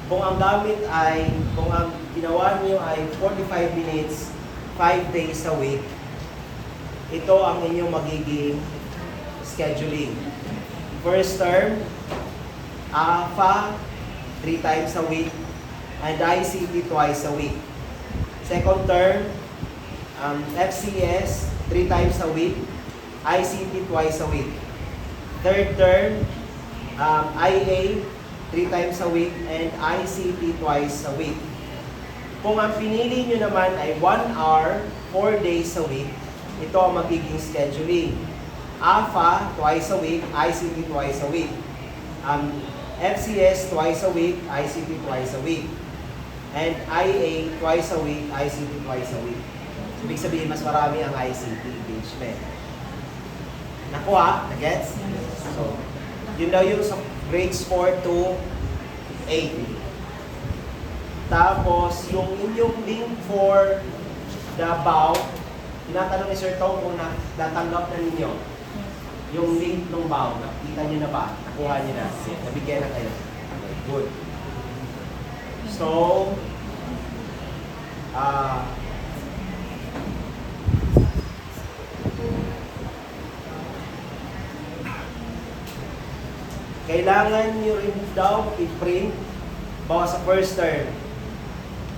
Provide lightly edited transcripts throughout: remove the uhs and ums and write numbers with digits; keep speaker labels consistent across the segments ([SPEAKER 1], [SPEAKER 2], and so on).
[SPEAKER 1] Kung ang gamit ay, kung ang ginawa niyo ay 45 minutes, 5 days a week, ito ang inyong magiging scheduling. First term, AFA, 3 times a week, and ICT twice a week. Second term, FCS, 3 times a week, ICT twice a week. Third term, IA, 3 times a week, and ICT twice a week. Kung ang pinili nyo naman ay 1 hour, 4 days a week, ito ang magiging scheduling. AFA, twice a week, ICT twice a week. FCS, twice a week, ICT twice a week. And IA, twice a week, ICT twice a week. Ibig sabihin, mas marami ang ICT engagement. Nakuha? Nagets? So, yun daw yung sa grades 4 to 8. Tapos, yung inyong link for the BAW, tinatanong ni Sir Tom kung natanggap na ninyo. Yung link ng BAW, nakita nyo na ba? Nakuha nyo na? Nabigyan na kayo? Okay, good. So, kailangan nyo rin daw i-print bawa sa first term.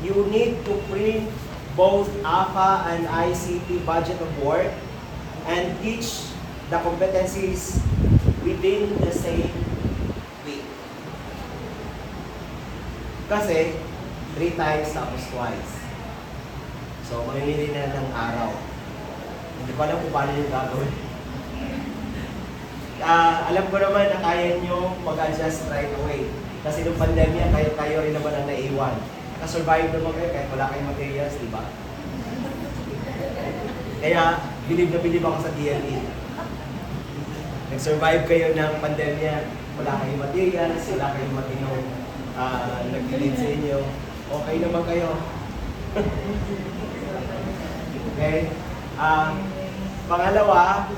[SPEAKER 1] You need to print both AFA and ICT budget of work and teach the competencies within the same week. Kasi, 3 times tapos twice. So, mamimili na ng araw. Hindi ko alam kung paano yung gagawin. Alam ko naman na kaya nyo mag-adjust right away. Kasi nung pandemya, kayo rin naman ang naiwan. Nakasurvive naman kayo kahit wala kayong materials, di ba? Kaya, bilib na bilib ako sa DLE. Nag-survive kayo ng pandemya, wala kayong materials, wala kayong matinong nag-lead sa inyo. Okay naman kayo. Okay? Pangalawa,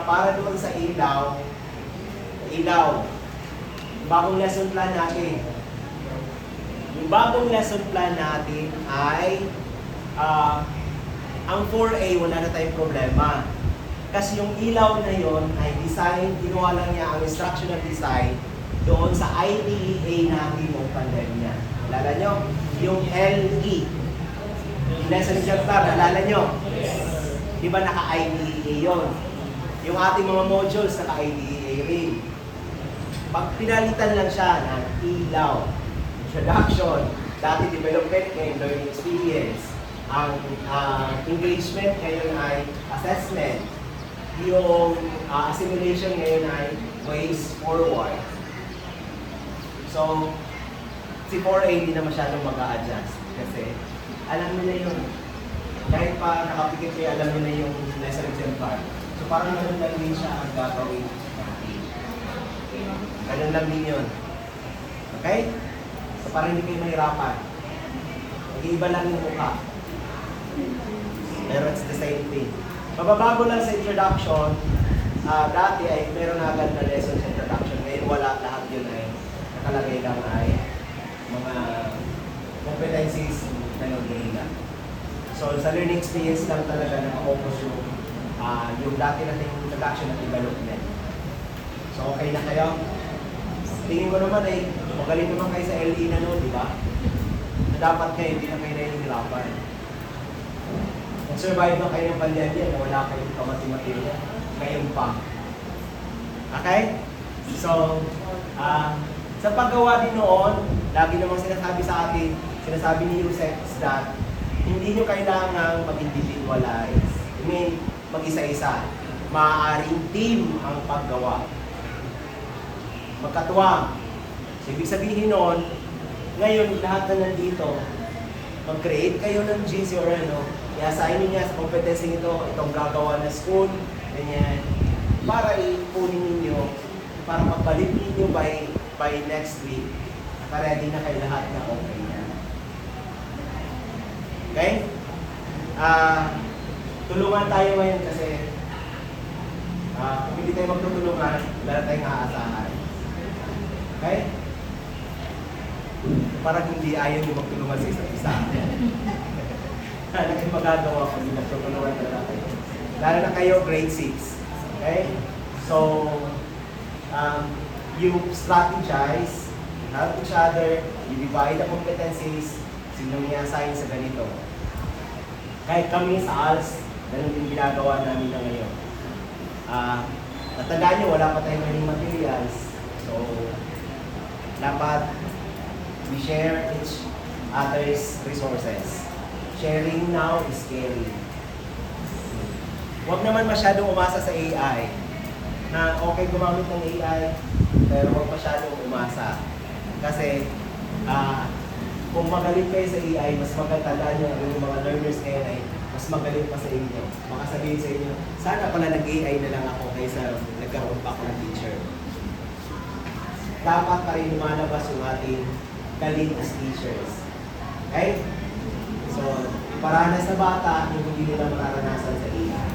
[SPEAKER 1] para doon sa ilaw, bagong lesson plan natin. Yung bagong lesson plan natin ay, ang 4A, wala na tayong problema. Kasi yung ilaw na yon ay design, ginawa lang niya ang instructional design doon sa IDEA natin ng pandemya. Alala nyo? Yung LE. Yung lesson chapter, alala nyo? Di ba naka-IDEA yun? Yung ating mga modules naka-IDEA rin. Pag pinalitan lang siya ng ilaw, introduction, dati development, ngayon learning experience, ang engagement ngayon ay assessment, yung assimilation ngayon ay ways forward. So, si 4A hindi na masyadong mag-a-adjust kasi alam nila yun. Kahit pa nakapikit kayo, alam nila yung lesson exemplar. So, parang ganun lang din siya ang gagawin natin. Ganun lang din yun. Okay? So, parang hindi kayo mahirapan. Mag-iiba lang yung mukha. Pero it's the same thing. Mababago lang sa introduction. Dati ay meron na agad na lesson sa introduction. Ngayon wala, lahat yun ay nakalagay lang ay mga competencies na nag-iingat. So sa learning experience lang talaga naka-focus yung dati nating introduction at development. So okay na kayo? Tingin ko naman ay magaling naman kayo sa LE na noon, di ba? Na dapat kayo, hindi na kayo nahihirapan. Nag-survive na kayo ng pandemya na wala kayong kamati-materiya. Ngayon pa. Okay? So, sa paggawa din noon, lagi namang sinasabi sa atin, sinasabi ni Yusef that hindi nyo kailangang mag-individualize. I mean, mag-isa-isa. Maaaring team ang paggawa. Magkatuwang. So, ibig sabihin noon, ngayon lahat na nandito, mag-create kayo ng GC or ano, i-assign nyo niya sa competency nito, itong gagawa na school, ganyan, para ipunin ninyo, para magbalik ninyo by next week, ready na kayo lahat na okay na. Okay? Tulungan tayo ngayon kasi kung hindi tayo magtutulungan, wala tayong aasahan. Okay? parang hindi ayaw niyo magtulungan sa isa't isa. Ano yung magagawa kung hindi magtutulungan talaga kayo? Lalo na kayo, grade 6. Okay? So, you strategize, help each other, you divide the competencies, sino i-assign sa ganito. Kahit kami sa ALS, ganun din ginagawa namin na ngayon. Natandaan nyo, wala pa tayong maling materials. So, dapat we share each other's resources. Sharing now is caring. Huwag naman masyadong umasa sa AI. Na okay gumamit ng AI, pero huwag masyadong umasa. Kasi, kung magaling kayo sa AI, mas magandaan nyo yung mga learners ngayon ay mas magaling pa sa inyo. Baka sabihin sa inyo, sana pala nag-AI na lang ako kaysa nagkaroon pa ako ng teacher. Dapat pa rin lumalabas yung ating galing as teachers. Okay? So, iparanas sa bata yung hindi nila mararanasan sa AI.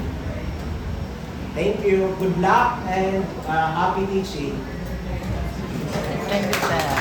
[SPEAKER 1] Thank you. Good luck and happy teaching.
[SPEAKER 2] Thank you, sir.